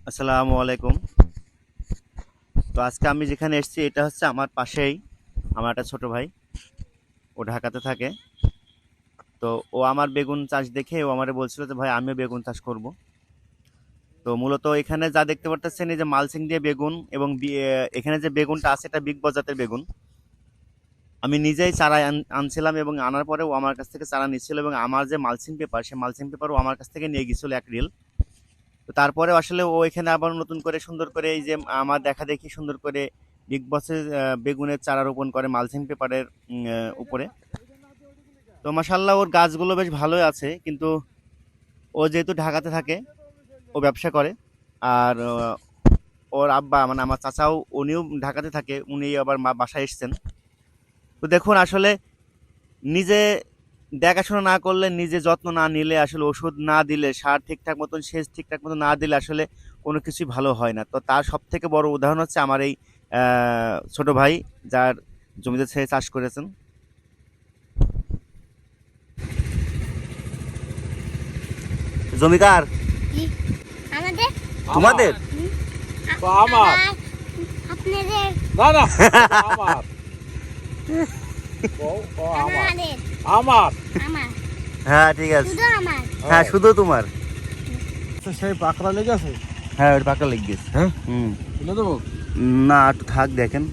আসসালামু আলাইকুম। তো আজকে আমি যেখানে এসেছি এটা হচ্ছে আমার পাশেই আমার একটা ছোট ভাই। ও ঢাকাতে থাকে। তো ও আমার বেগুন চাষ দেখে ও আমারে বলছিল যে ভাই আমিও বেগুন চাষ করব। তো মূলত এখানে যা দেখতে পারতেছেন এই যে মালচিং দিয়ে বেগুন এবং এখানে যে বেগুনটা আছে এটা বিগ বজাতের বেগুন। আমি নিজেই চারা আনছিলাম এবং আনার পরে ও আমার কাছ থেকে চারা নিচ্ছিল এবং আমার যে মালচিং পেপার সে মালচিং পেপার ও আমার কাছ থেকে নিয়ে গেছিল 1 রিল। তো তারপরে আসলে ও এখানে আবার নতুন করে সুন্দর করে এই যে আমার দেখা দেখি সুন্দর করে বিগ বসের বেগুনের চারা রোপণ করে মালচিং পেপারের উপরে। তো মাসাল্লাহ ওর গাছগুলো বেশ ভালোই আছে, কিন্তু ও যেহেতু ঢাকাতে থাকে, ও ব্যবসা করে। আর ওর আব্বা মানে আমার চাচাও উনিও ঢাকাতে থাকে, উনি আবার বাসায় এসছেন। তো দেখুন আসলে নিজে দেখাশোনা না করলে, নিজে যত্ন না নিলে, আসলে ওষুধ না দিলে, সার ঠিকঠাক মতন, সেচ ঠিকঠাক মতো না দিলে আসলে কোনো কিছুই ভালো হয় না। তো তার সব থেকে বড় উদাহরণ হচ্ছে আমার এই ছোট ভাই, যার জমিতে সে চাষ করেছেন। জমিদার জি, আমাদের তোমাদের? হুম, তো আমার আবার আপনাদের না না আমার ও ও আমার আমাদের আমার আমার হ্যাঁ ঠিক আছে। শুধু আমার হ্যাঁ শুধু তোমার। তো সেই পাকড়া লেগেছে। হ্যাঁ ওর পাকা লেগে গেছে। হ্যাঁ হুম। তুলে দেবো। না একটু থাক দেখেন।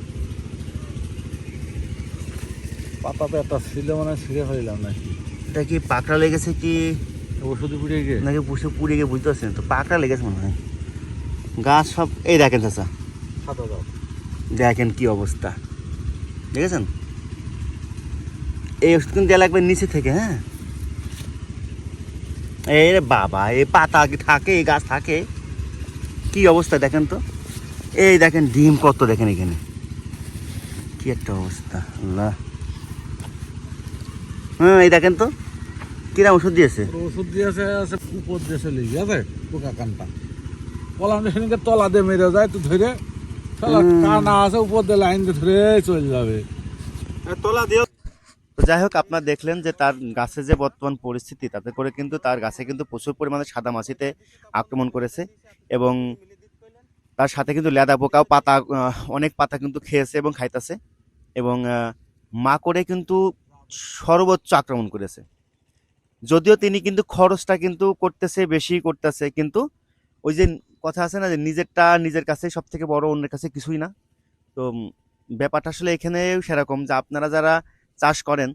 পাতা তো একটা ছিলে মানে ছিঁড়ে ফেলাম নাকি এটা কি পাকড়া লেগেছে কি ওষুধ পুড়িয়ে গিয়ে নাকি পুষে পুড়ে গিয়ে বুঝতে পারছেন? তো পাকড়া লেগেছে মনে হয়। গাছ সব এই দেখেন চাচা, সাদা দাও। দেখেন কি অবস্থা, দেখেছেন? এই ওষুধ কিন্তু দেওয়া লাগবে নিচে থেকে। হ্যাঁ এই রে বাবা, এই পাতা কি থাকে, এই গাছ থাকে, কি অবস্থা দেখেন তো। এই দেখেন ডিম কত, দেখেন এখানে কি একটা অবস্থা, আল্লাহ। হ্যাঁ এই দেখেন তো কিরম ওষুধ দিয়েছে। ওষুধ দিয়েছে আছে উপর দিয়েছে লেগে আছে পোকা কানটা কলাম যে সেদিনকে তলা দিয়ে মেরে যায় তো ধরে শালা কানা আছে উপর দিয়ে লাইন দিয়ে ধরে চলে যাবে তোলা দিও। তো যাই হোক, আপনারা দেখলেন যে তার গাছে যে বর্তমান পরিস্থিতি, তাতে করে কিন্তু তার গাছে কিন্তু প্রচুর পরিমাণে সাদা মাছিতে আক্রমণ করেছে এবং তার সাথে কিন্তু লেদা পোকাও পাতা, অনেক পাতা কিন্তু খেয়েছে এবং খাইতেছে এবং মাকড়ে কিন্তু সর্বোচ্চ আক্রমণ করেছে। যদিও তিনি কিন্তু খরচটা কিন্তু করতেছে, বেশি করতেছে, কিন্তু ওই যে কথা আছে না যে নিজেরটা নিজের কাছে সব থেকে বড়, অন্যের কাছে কিছুই না। তো ব্যাপারটা আসলে এখানে সেরকম যে আপনারা যারা চাষ করেন,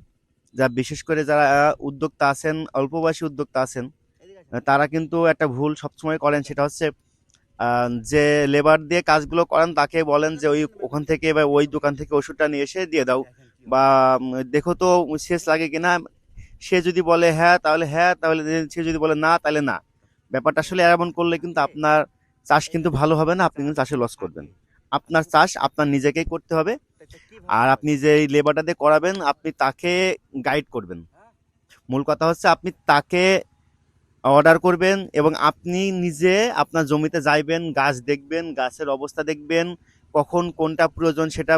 যা বিশেষ করে যারা উদ্যোক্তা আছেন, অল্প বয়সী উদ্যোক্তা আছেন, তারা কিন্তু একটা ভুল সবসময় করেন, সেটা হচ্ছে যে লেবার দিয়ে কাজগুলো করান তাকে বলেন যে ওই ওখান থেকে বা ওই দোকান থেকে ওষুধটা নিয়ে এসে দিয়ে দাও, বা দেখো তো শেষ লাগে কিনা। সে যদি বলে হ্যাঁ তাহলে হ্যাঁ, তাহলে সে যদি বলে না তাহলে না। ব্যাপারটা আসলে এমন করলে কিন্তু আপনার চাষ কিন্তু ভালো হবে না, আপনি কিন্তু চাষে লস করবেন। আপনার চাষ আপনার নিজেকেই করতে হবে। আর আপনি যে লেবারটা দিয়ে করাবেন আপনি তাকে গাইড করবেন। মূল কথা হচ্ছে আপনি তাকে অর্ডার করবেন এবং আপনি নিজে আপনার জমিতে যাইবেন, গাছ দেখবেন, গাছের অবস্থা দেখবেন, কখন কোনটা প্রয়োজন সেটা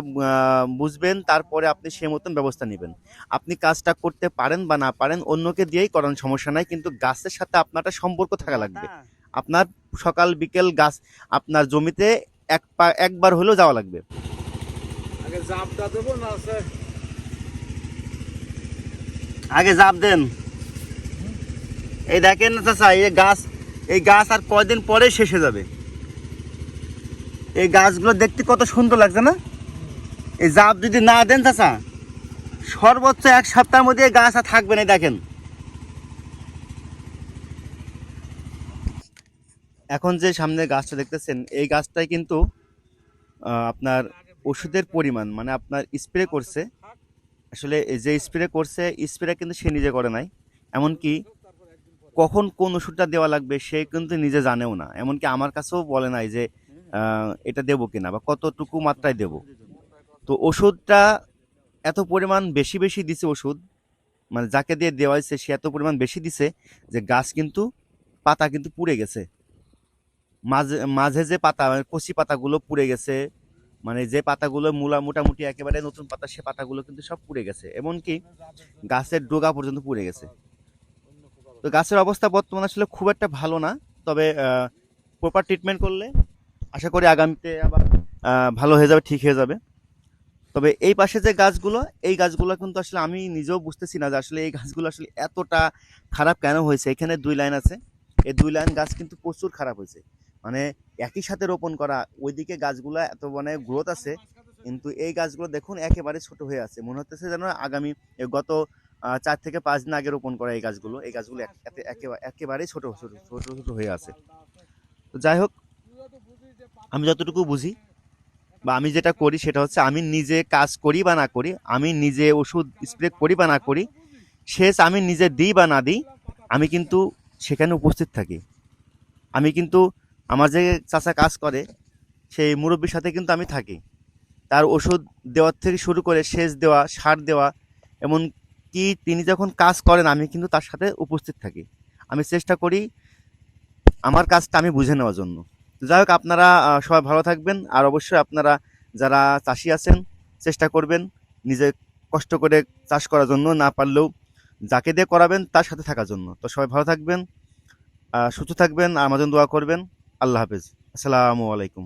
বুঝবেন, তারপরে আপনি সে মতন ব্যবস্থা নেবেন। আপনি কাজটা করতে পারেন বা না পারেন অন্যকে দিয়েই করান, সমস্যা নাই, কিন্তু গাছের সাথে আপনার একটা সম্পর্ক থাকা লাগবে। আপনার সকাল বিকেল গাছ আপনার জমিতে একবার হলেও যাওয়া লাগবে। আগে জাপটা দেবো না আছে আগে জাপ দেন। এই দেখেন না চাচা, এই গাছ আর কয়দিন পরে শেষ হয়ে যাবে। এই গাছগুলো দেখতে কত সুন্দর লাগছে না? এই জাপ যদি না দেন চাচা, সর্বোচ্চ 1 সপ্তাহের মধ্যে এই গাছ আর থাকবে না। দেখেন এখন যে সামনে গাছটা দেখতেছেন, এই গাছটাই কিন্তু আপনার ওষুধের পরিমাণ, মানে আপনার স্প্রে করছে। আসলে এই যে স্প্রে করছে, স্প্রে কিন্তু সে নিজে করে নাই। এমনকি কখন কোন ওষুধটা দেওয়া লাগবে সে কিন্তু নিজে জানেও না, এমনকি আমার কাছেও বলে নাই যে এটা দেবো কিনা বা কতটুকু মাত্রায় দেব। তো ওষুধটা এত পরিমাণ বেশি বেশি দিছে ওষুধ, মানে যাকে দিয়ে দেওয়া হয়েছে সে এত পরিমাণ বেশি দিছে যে গাছ কিন্তু পাতা কিন্তু পুড়ে গেছে। মাঝে মাঝে যে পাতা মানে কচি পাতাগুলো পুড়ে গেছে, মানে যে পাতাগুলো মোটামুটি একেবারে নতুন পাতা, সে পাতাগুলো কিন্তু সব পুড়ে গেছে, এমনকি গাছের ডগা পর্যন্ত পুড়ে গেছে। তো গাছের অবস্থা বর্তমানে আসলে খুব একটা ভালো না। তবে প্রপার ট্রিটমেন্ট করলে আশা করি আগামীতে আবার ভালো হয়ে যাবে, ঠিক হয়ে যাবে। তবে এই পাশে যে গাছগুলো, এই গাছগুলো কিন্তু আসলে আমি নিজেও বুঝতেছি না যে আসলে এই গাছগুলো আসলে এতটা খারাপ কেন হয়েছে। এখানে 2 লাইন আছে, এই 2 লাইন গাছ কিন্তু প্রচুর খারাপ হয়েছে। মানে একই সাথে রোপণ করা, ওইদিকে গাছগুলো এত মানে গ্রোথ আছে, কিন্তু এই গাছগুলো দেখুন একেবারে ছোট হয়ে আছে। মনে হচ্ছে যেন আগামী গত 4 থেকে 5 দিন আগে রোপণ করা এই গাছগুলো একেবারেই ছোট ছোট ছোট ছোট হয়ে আছে। তো যাই হোক, আমি যতটুকু বুঝি বা আমি যেটা করি সেটা হচ্ছে, আমি নিজে কাজ করি বা না করি, আমি নিজে ওষুধ স্প্রে করি বা না করি, সেচ আমি নিজে দিই বা না দিই, আমি কিন্তু সেখানে উপস্থিত থাকি। আমি কিন্তু আমার যে চাচা কাজ করে সেই মুরব্বীর সাথে কিন্তু আমি থাকি। তার ওষুধ দেওয়ার থেকে শুরু করে সেচ দেওয়া, সার দেওয়া, এমন কি তিনি যখন কাজ করেন আমি কিন্তু তার সাথে উপস্থিত থাকি। আমি চেষ্টা করি আমার কাজটা আমি বুঝে নেওয়ার জন্য। তো যাই হোক, আপনারা সবাই ভালো থাকবেন, আর অবশ্যই আপনারা যারা চাষি আছেন চেষ্টা করবেন নিজে কষ্ট করে চাষ করার জন্য, না পারলেও যাকে দিয়ে করাবেন তার সাথে থাকার জন্য। তো সবাই ভালো থাকবেন, সুস্থ থাকবেন, আর আমার জন্য দোয়া করবেন। আল্লাহ হাফেজ, আসসালামু আলাইকুম।